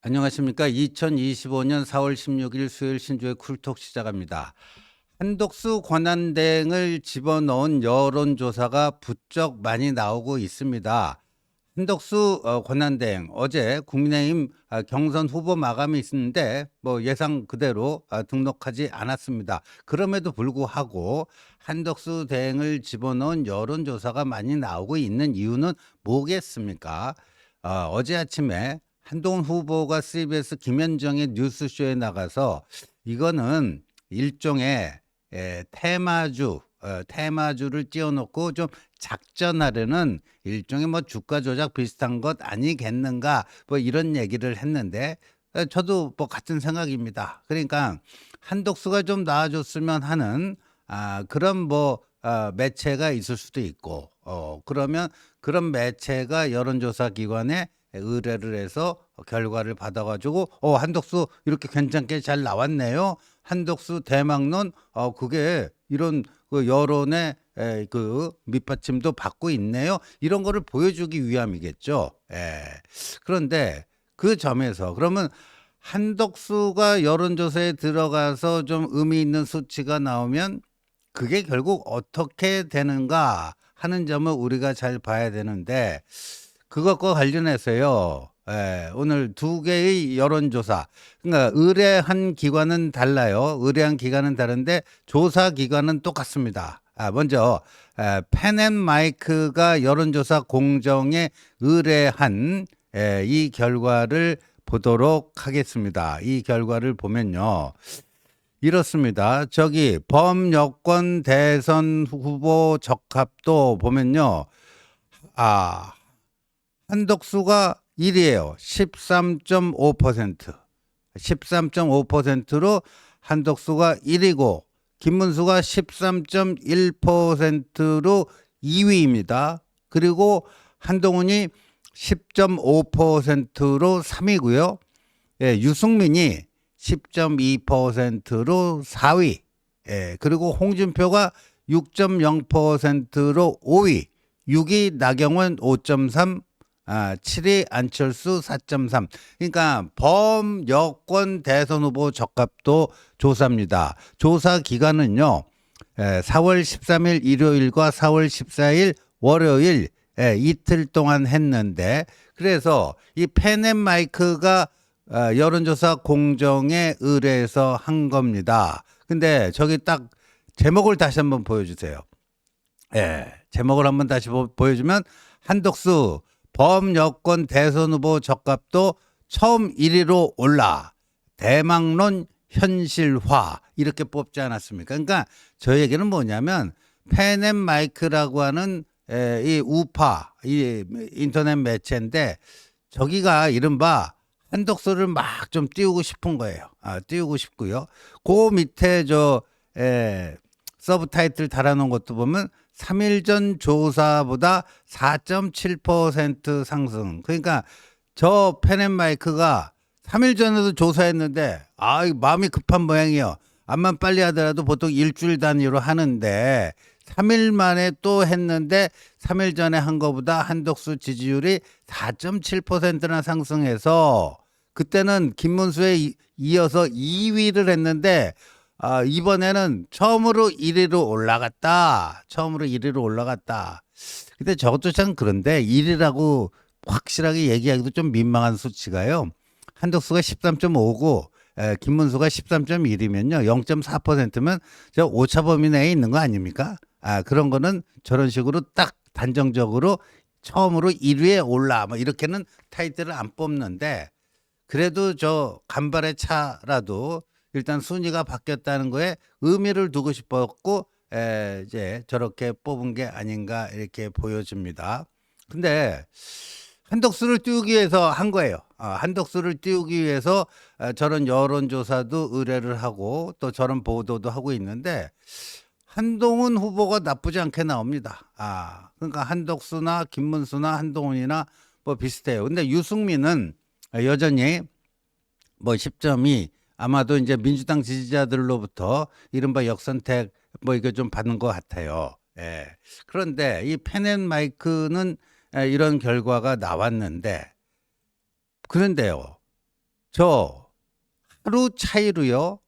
안녕하십니까. 2025년 4월 16일 수요일 신조의 쿨톡 시작합니다. 한독수 권한대행을 집어넣은 여론조사가 부쩍 많이 나오고 있습니다. 한덕수 권한대행 어제 국민의힘 경선 후보 마감이 있었는데 뭐 예상 그대로 등록하지 않았습니다. 그럼에도 불구하고 한덕수 대행을 집어넣은 여론조사가 많이 나오고 있는 이유는 뭐겠습니까? 어제 아침에 한동훈 후보가 CBS 김현정의 뉴스쇼에 나가서 이거는 일종의 테마주를 띄워놓고 좀 작전하려는 일종의 뭐 주가 조작 비슷한 것 아니겠는가 뭐 이런 얘기를 했는데 저도 뭐 같은 생각입니다. 그러니까 한독수가 좀 나아졌으면 하는 그런 뭐 매체가 있을 수도 있고 그러면 그런 매체가 여론조사 기관에 의뢰를 해서 결과를 받아가지고 한독수 이렇게 괜찮게 잘 나왔네요. 한독수 대망론 그게 이런 그 여론의 그 밑받침도 받고 있네요. 이런 거를 보여주기 위함이겠죠. 그런데 그 점에서 그러면 한덕수가 여론조사에 들어가서 좀 의미 있는 수치가 나오면 그게 결국 어떻게 되는가 하는 점을 우리가 잘 봐야 되는데 그것과 관련해서요. 오늘 두 개의 여론조사. 그러니까 의뢰한 기관은 달라요. 의뢰한 기관은 다른데 조사 기관은 똑같습니다. 먼저 펜앤마이크가 여론조사 공정에 의뢰한 이 결과를 보도록 하겠습니다. 이 결과를 보면요. 이렇습니다. 저기 범여권 대선 후보 적합도 보면요. 한덕수가 1위에요. 13.5%. 13.5%로 한덕수가 1위고 김문수가 13.1%로 2위입니다. 그리고 한동훈이 10.5%로 3위고요. 유승민이 10.2%로 4위. 그리고 홍준표가 6.0%로 5위. 6위 나경원 5.3, 7위 안철수 4.3. 그러니까 범여권 대선 후보 적합도 조사입니다. 조사 기간은요. 4월 13일 일요일과 4월 14일 월요일 이틀 동안 했는데 그래서 이 펜앤마이크가 여론조사 공정에 의뢰해서 한 겁니다. 근데 저기 딱 제목을 다시 한번 보여주세요. 제목을 한번 다시 보여주면 한덕수 범여권 대선 후보 적합도 처음 1위로 올라 대망론 현실화 이렇게 뽑지 않았습니까? 그러니까 저 얘기는 뭐냐면 펜앤마이크라고 하는 이 우파 이 인터넷 매체인데 저기가 이른바 한덕수를 막 좀 띄우고 싶은 거예요. 띄우고 싶고요. 그 밑에 서브 타이틀 달아놓은 것도 보면 3일 전 조사보다 4.7% 상승. 그러니까 저 펜앤마이크가 3일 전에도 조사했는데 마음이 급한 모양이에요. 암만 빨리 하더라도 보통 일주일 단위로 하는데 3일 만에 또 했는데 3일 전에 한 거보다 한덕수 지지율이 4.7%나 상승해서 그때는 김문수에 이어서 2위를 했는데 이번에는 처음으로 1위로 올라갔다. 처음으로 1위로 올라갔다. 근데 저것도 참 그런데 1위라고 확실하게 얘기하기도 좀 민망한 수치가요. 한덕수가 13.5고 김문수가 13.1이면요. 0.4%면 저 오차 범위 내에 있는 거 아닙니까? 그런 거는 저런 식으로 딱 단정적으로 처음으로 1위에 올라 뭐 이렇게는 타이틀을 안 뽑는데 그래도 저 간발의 차라도 일단 순위가 바뀌었다는 거에 의미를 두고 싶었고 이제 저렇게 뽑은 게 아닌가 이렇게 보여집니다. 근데 한덕수를 띄우기 위해서 한 거예요. 한덕수를 띄우기 위해서 저런 여론조사도 의뢰를 하고 또 저런 보도도 하고 있는데 한동훈 후보가 나쁘지 않게 나옵니다. 그러니까 한덕수나 김문수나 한동훈이나 뭐 비슷해요. 근데 유승민은 여전히 뭐 10점이 아마도 이제 민주당 지지자들로부터 이른바 역선택 뭐 이거 좀 받는 것 같아요. 그런데 이 펜앤마이크는 이런 결과가 나왔는데 그런데요. 저 하루 차이로요.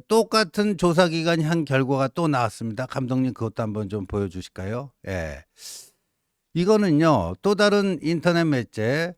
똑같은 조사 기관이 한 결과가 또 나왔습니다. 감독님 그것도 한번 좀 보여주실까요? 예. 이거는요. 또 다른 인터넷 매체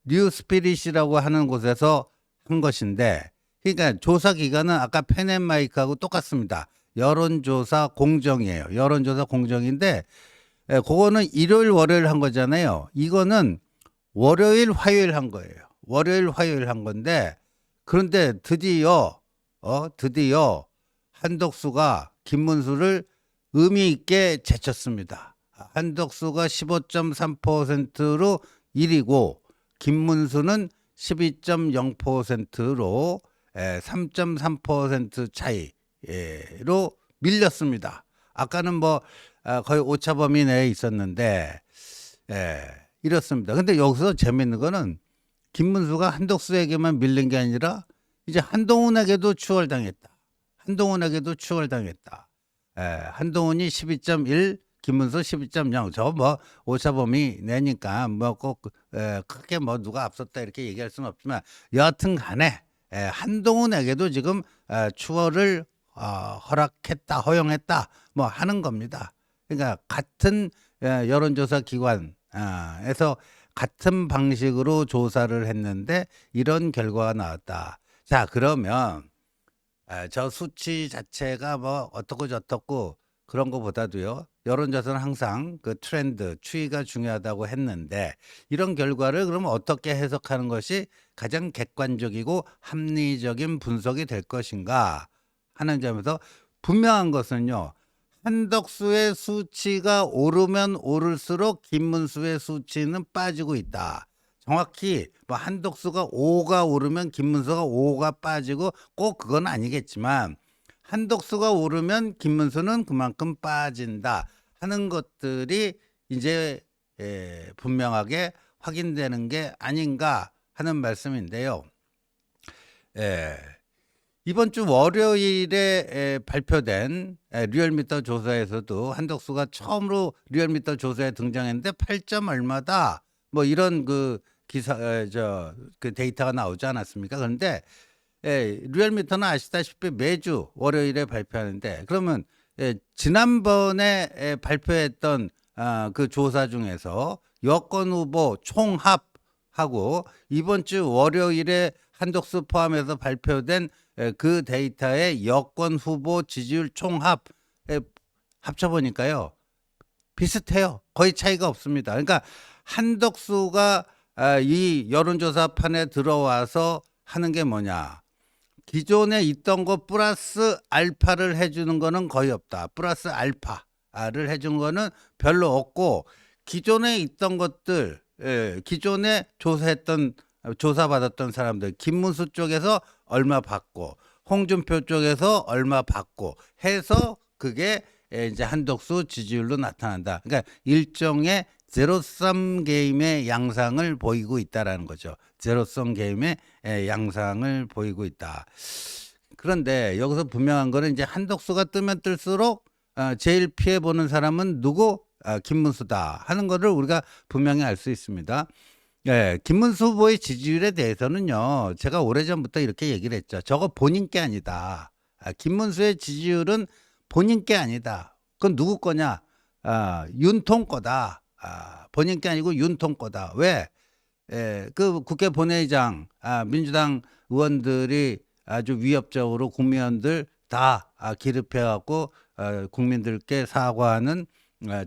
뉴스피릿이라고 하는 곳에서 한 것인데, 그러니까 조사 기관은 아까 펜앤마이크하고 똑같습니다. 여론조사 공정이에요. 여론조사 공정인데 그거는 일요일 월요일 한 거잖아요. 이거는 월요일 화요일 한 거예요. 월요일 화요일 한 건데, 그런데 드디어 한덕수가 김문수를 의미 있게 제쳤습니다. 한덕수가 15.3%로 1위고 김문수는 12.0%로 3.3% 차이로 밀렸습니다. 아까는 뭐 거의 오차범위 내에 있었는데 이렇습니다. 근데 여기서 재밌는 거는 김문수가 한덕수에게만 밀린 게 아니라 이제 한동훈에게도 추월당했다. 한동훈에게도 추월당했다. 한동훈이 12.1, 김문수 12.0. 저 뭐 오차범위 내니까 뭐 꼭 크게 뭐 누가 앞섰다 이렇게 얘기할 수는 없지만 여하튼 간에 한동훈에게도 지금 추월을 허락했다, 허용했다 뭐 하는 겁니다. 그러니까 같은 여론조사 기관에서 같은 방식으로 조사를 했는데 이런 결과가 나왔다. 자, 그러면 저 수치 자체가 뭐 어떻고 저떻고 그런 거보다도요. 여론조사는 항상 그 트렌드, 추이가 중요하다고 했는데 이런 결과를 그러면 어떻게 해석하는 것이 가장 객관적이고 합리적인 분석이 될 것인가 하는 점에서 분명한 것은요. 한덕수의 수치가 오르면 오를수록 김문수의 수치는 빠지고 있다. 정확히 뭐 한덕수가 5가 오르면 김문수가 5가 빠지고 꼭 그건 아니겠지만 한덕수가 오르면 김문수는 그만큼 빠진다 하는 것들이 이제 분명하게 확인되는 게 아닌가 하는 말씀인데요. 이번 주 월요일에 발표된 리얼미터 조사에서도 한덕수가 처음으로 리얼미터 조사에 등장했는데 8점 얼마다 뭐 이런 그 기사 그 데이터가 나오지 않았습니까? 그런데 리얼미터는 아시다시피 매주 월요일에 발표하는데 그러면 지난번에 발표했던 그 조사 중에서 여권 후보 총합하고 이번 주 월요일에 한덕수 포함해서 발표된 그 데이터의 여권 후보 지지율 총합 합쳐보니까요 비슷해요. 거의 차이가 없습니다. 그러니까 한덕수가 이 여론조사판에 들어와서 하는 게 뭐냐, 기존에 있던 거 플러스 알파를 해주는 거는 거의 없다. 플러스 알파를 해준 거는 별로 없고 기존에 있던 것들 기존에 조사받았던 사람들 김문수 쪽에서 얼마 받고 홍준표 쪽에서 얼마 받고 해서 그게 이제 한덕수 지지율로 나타난다. 그러니까 일종의 제로섬 게임의 양상을 보이고 있다라는 거죠. 제로섬 게임의 양상을 보이고 있다. 그런데 여기서 분명한 거는 이제 한덕수가 뜨면 뜰수록 제일 피해 보는 사람은 누구? 김문수다 하는 거를 우리가 분명히 알 수 있습니다. 김문수 후보의 지지율에 대해서는요, 제가 오래전부터 이렇게 얘기를 했죠. 저거 본인 게 아니다. 김문수의 지지율은 본인 게 아니다. 그건 누구 거냐? 윤통 거다. 본인 게 아니고 윤통 거다. 왜? 그 국회 본회의장, 민주당 의원들이 아주 위협적으로 국민들 다 기립해갖고 국민들께 사과하는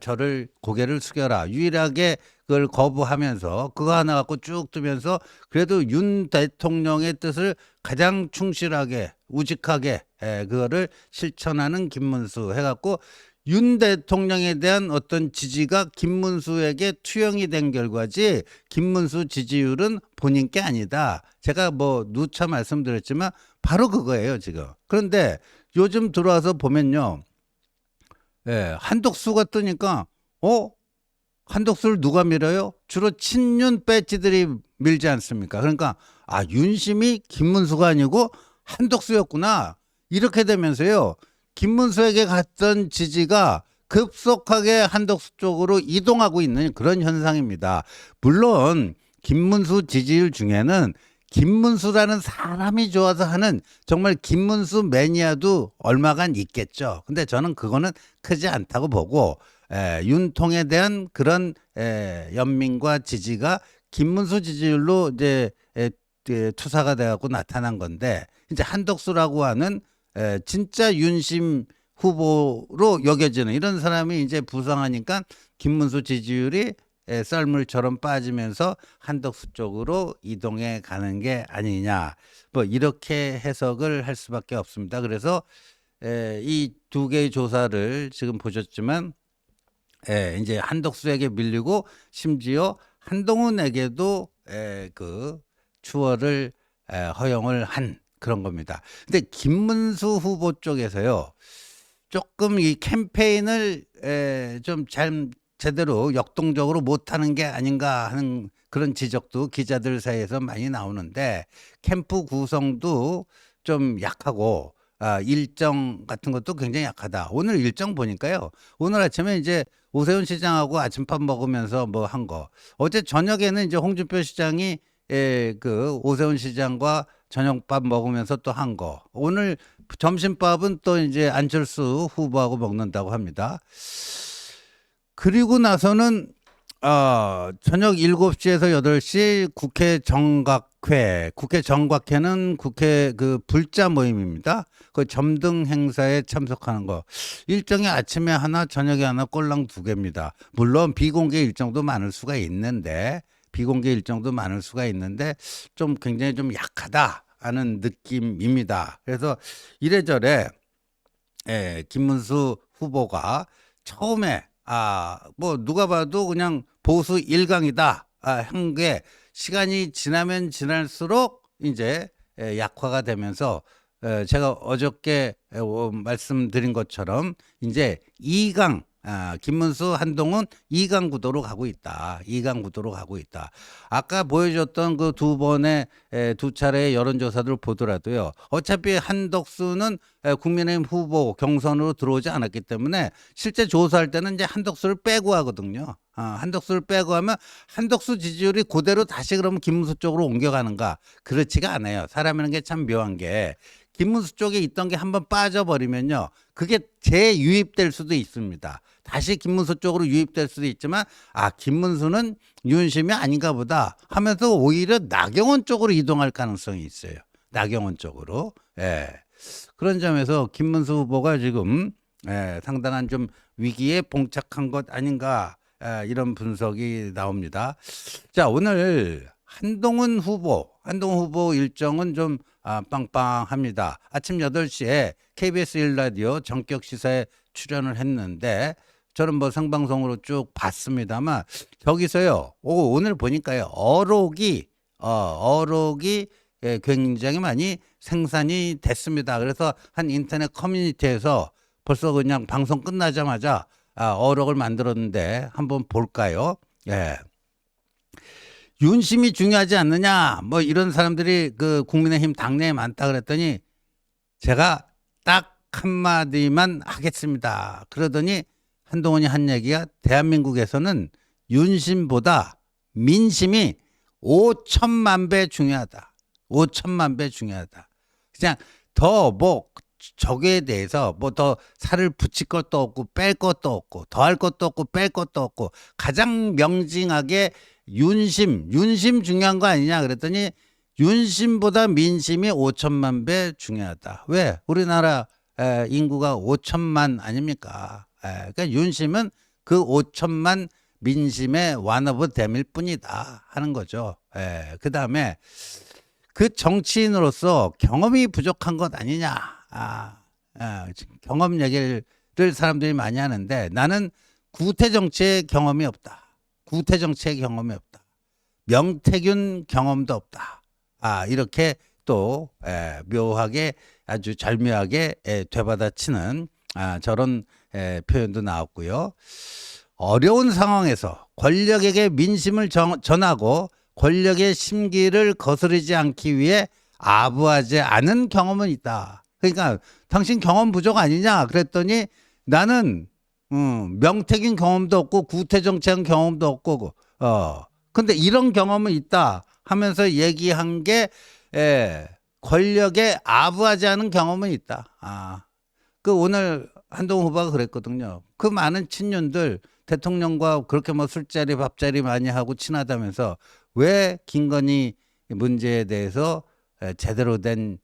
저를 고개를 숙여라. 유일하게 그걸 거부하면서 그거 하나 갖고 쭉 뜨면서 그래도 윤 대통령의 뜻을 가장 충실하게 우직하게 그거를 실천하는 김문수 해갖고 윤 대통령에 대한 어떤 지지가 김문수에게 투영이 된 결과지 김문수 지지율은 본인 게 아니다. 제가 뭐 누차 말씀드렸지만 바로 그거예요 지금. 그런데 요즘 들어와서 보면요. 한덕수가 뜨니까 한덕수를 누가 밀어요? 주로 친윤 배지들이 밀지 않습니까? 그러니까 윤심이 김문수가 아니고 한덕수였구나. 이렇게 되면서요. 김문수에게 갔던 지지가 급속하게 한덕수 쪽으로 이동하고 있는 그런 현상입니다. 물론 김문수 지지율 중에는 김문수라는 사람이 좋아서 하는 정말 김문수 매니아도 얼마간 있겠죠. 근데 저는 그거는 크지 않다고 보고 윤통에 대한 그런 연민과 지지가 김문수 지지율로 이제 투사가 돼갖고 나타난 건데 이제 한덕수라고 하는 진짜 윤심 후보로 여겨지는 이런 사람이 이제 부상하니까 김문수 지지율이 썰물처럼 빠지면서 한덕수 쪽으로 이동해 가는 게 아니냐. 뭐 이렇게 해석을 할 수밖에 없습니다. 그래서 이 두 개의 조사를 지금 보셨지만 이제 한덕수에게 밀리고 심지어 한동훈에게도 그 추월을 허용을 한 그런 겁니다. 근데 김문수 후보 쪽에서요. 조금 이 캠페인을 좀 잘 제대로 역동적으로 못하는 게 아닌가 하는 그런 지적도 기자들 사이에서 많이 나오는데 캠프 구성도 좀 약하고 일정 같은 것도 굉장히 약하다. 오늘 일정 보니까요. 오늘 아침에 이제 오세훈 시장하고 아침밥 먹으면서 뭐 한 거. 어제 저녁에는 이제 홍준표 시장이 그 오세훈 시장과 저녁밥 먹으면서 또 한 거. 오늘 점심밥은 또 이제 안철수 후보하고 먹는다고 합니다. 그리고 나서는 저녁 7시에서 8시 국회 정각회. 국회 정각회는 국회 그 불자 모임입니다. 그 점등 행사에 참석하는 거. 일정이 아침에 하나, 저녁에 하나, 꼴랑 2개입니다. 물론 비공개 일정도 많을 수가 있는데 좀 굉장히 좀 약하다 하는 느낌입니다. 그래서 이래저래 김문수 후보가 처음에 뭐 누가 봐도 그냥 보수 1강이다 한 게 시간이 지나면 지날수록 이제 약화가 되면서 제가 어저께 말씀드린 것처럼 이제 2강 김문수 한동훈 2강 구도로 가고 있다. 2강 구도로 가고 있다. 아까 보여줬던 그 두 번의 두 차례의 여론조사들 보더라도요. 어차피 한덕수는 국민의힘 후보 경선으로 들어오지 않았기 때문에 실제 조사할 때는 이제 한덕수를 빼고 하거든요. 한덕수를 빼고 하면 한덕수 지지율이 그대로 다시 그러면 김문수 쪽으로 옮겨가는가? 그렇지가 않아요. 사람이라는 게 참 묘한 게 김문수 쪽에 있던 게 한번 빠져버리면요. 그게 재유입될 수도 있습니다. 다시 김문수 쪽으로 유입될 수도 있지만 김문수는 윤심이 아닌가 보다 하면서 오히려 나경원 쪽으로 이동할 가능성이 있어요. 나경원 쪽으로. 그런 점에서 김문수 후보가 지금 상당한 좀 위기에 봉착한 것 아닌가 이런 분석이 나옵니다. 자, 오늘 한동훈 후보 일정은 좀 빵빵합니다. 아침 8시에 KBS 1라디오 전격 시사에 출연을 했는데 저는 뭐 생방송으로 쭉 봤습니다만 저기서요. 오늘 보니까요. 어록이 굉장히 많이 생산이 됐습니다. 그래서 한 인터넷 커뮤니티에서 벌써 그냥 방송 끝나자마자 어록을 만들었는데 한번 볼까요? 윤심이 중요하지 않느냐 뭐 이런 사람들이 그 국민의힘 당내에 많다 그랬더니 제가 딱 한마디만 하겠습니다. 그러더니 한동훈이 한 얘기가 대한민국에서는 윤심보다 민심이 5천만 배 중요하다. 5천만 배 중요하다. 그냥 더 뭐 저거에 대해서 뭐 더 살을 붙일 것도 없고 뺄 것도 없고 더할 것도 없고 뺄 것도 없고 가장 명징하게 윤심 중요한 거 아니냐 그랬더니 윤심보다 민심이 5천만 배 중요하다. 왜? 우리나라 인구가 5천만 아닙니까? 그러니까 윤심은 그 5천만 민심의 one of them일 뿐이다 하는 거죠. 그 다음에 그 정치인으로서 경험이 부족한 것 아니냐. 경험 얘기를 사람들이 많이 하는데 나는 구태 정치의 경험이 없다. 구태 정치의 경험이 없다. 명태균 경험도 없다. 이렇게 또 묘하게 아주 절묘하게 되받아치는 저런 표현도 나왔고요. 어려운 상황에서 권력에게 민심을 전하고 권력의 심기를 거스르지 않기 위해 아부하지 않은 경험은 있다. 그러니까 당신 경험 부족 아니냐 그랬더니 나는 명태균 경험도 없고 구태 정치한 경험도 없고 근데 이런 경험은 있다 하면서 얘기한 게 권력에 아부하지 않은 경험은 있다. 그 오늘 한동훈 후보가 그랬거든요. 그 많은 친윤들 대통령과 그렇게 뭐 술자리 밥자리 많이 하고 친하다면서 왜 김건희 문제에 대해서 제대로 된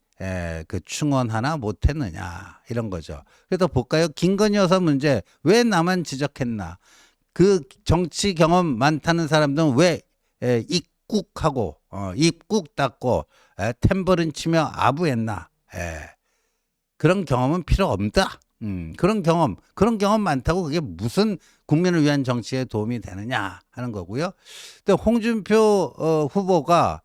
그 충원 하나 못했느냐 이런 거죠. 그래서 볼까요? 김건희 여사 문제 왜 나만 지적했나? 그 정치 경험 많다는 사람들은 왜 입국하고 입국 닫고 탬버린 치며 아부했나? 그런 경험은 필요 없다. 그런 경험 많다고 그게 무슨 국민을 위한 정치에 도움이 되느냐 하는 거고요. 또 홍준표 후보가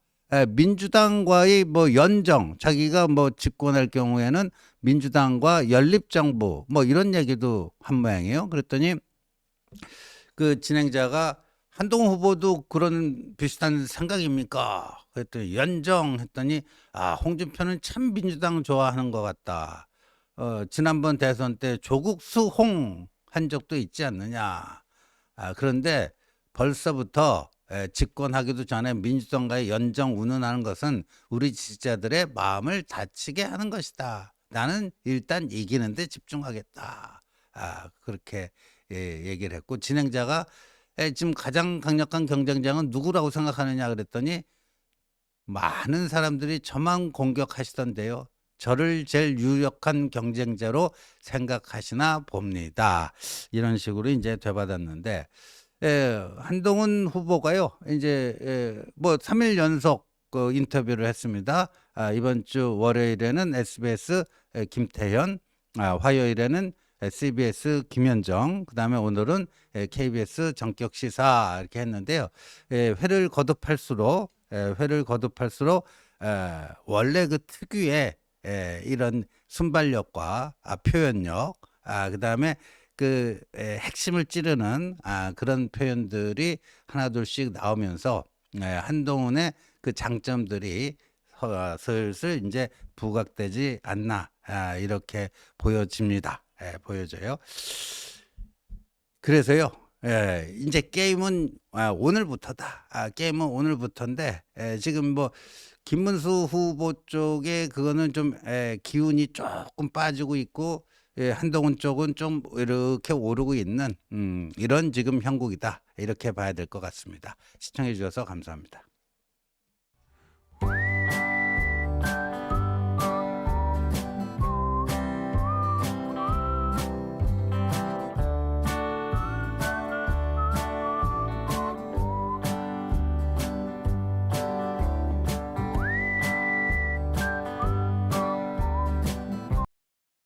민주당과의 뭐 연정, 자기가 뭐 집권할 경우에는 민주당과 연립정부 뭐 이런 얘기도 한 모양이에요. 그랬더니 그 진행자가 한동훈 후보도 그런 비슷한 생각입니까? 그랬더니 연정했더니 홍준표는 참 민주당 좋아하는 것 같다. 지난번 대선 때 조국 수홍 한 적도 있지 않느냐. 그런데 벌써부터 집권하기도 전에 민주당과의 연정 운운하는 것은 우리 지지자들의 마음을 다치게 하는 것이다. 나는 일단 이기는데 집중하겠다. 그렇게 얘기를 했고 진행자가 지금 가장 강력한 경쟁자는 누구라고 생각하느냐 그랬더니 많은 사람들이 저만 공격하시던데요. 저를 제일 유력한 경쟁자로 생각하시나 봅니다. 이런 식으로 이제 되받았는데 한동훈 후보가요. 이제 뭐 3일 연속 그 인터뷰를 했습니다. 이번 주 월요일에는 SBS 김태현, 화요일에는 CBS 김현정, 그다음에 오늘은 KBS 전격 시사 이렇게 했는데요. 회를 거듭할수록 원래 그 특유의 이런 순발력과 표현력, 그다음에 그 핵심을 찌르는 그런 표현들이 하나둘씩 나오면서 한동훈의 그 장점들이 슬슬 이제 부각되지 않나 이렇게 보여집니다. 보여져요. 그래서요. 이제 게임은 오늘부터다. 게임은 오늘부터인데 지금 뭐 김문수 후보 쪽에 그거는 좀 기운이 조금 빠지고 있고 한동훈 쪽은 좀 이렇게 오르고 있는 이런 지금 형국이다. 이렇게 봐야 될 것 같습니다. 시청해 주셔서 감사합니다.